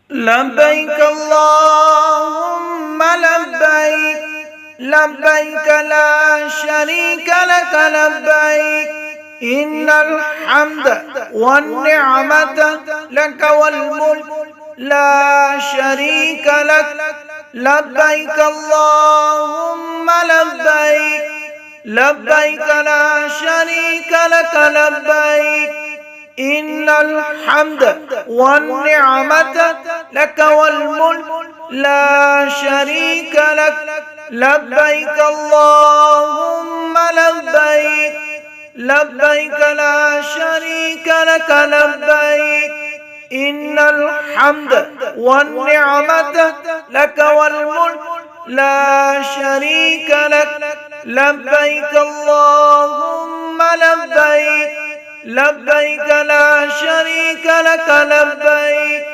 لبيك اللهم لبيك لبيك لا شريك لك لبيك إن الحمد والنعمة لك والملك لا شريك لك لبيك اللهم لبيك لبيك لا شريك لك لبيك إن الحمد والنعمة لك والملك لا شريك لك لبيك اللهم لبيك لبيك لا شريك لك لبيك إن الحمد والنعمة لك والملك لا شريك لك لبيك اللهم لبيك لبيك لا شريك لك لبيك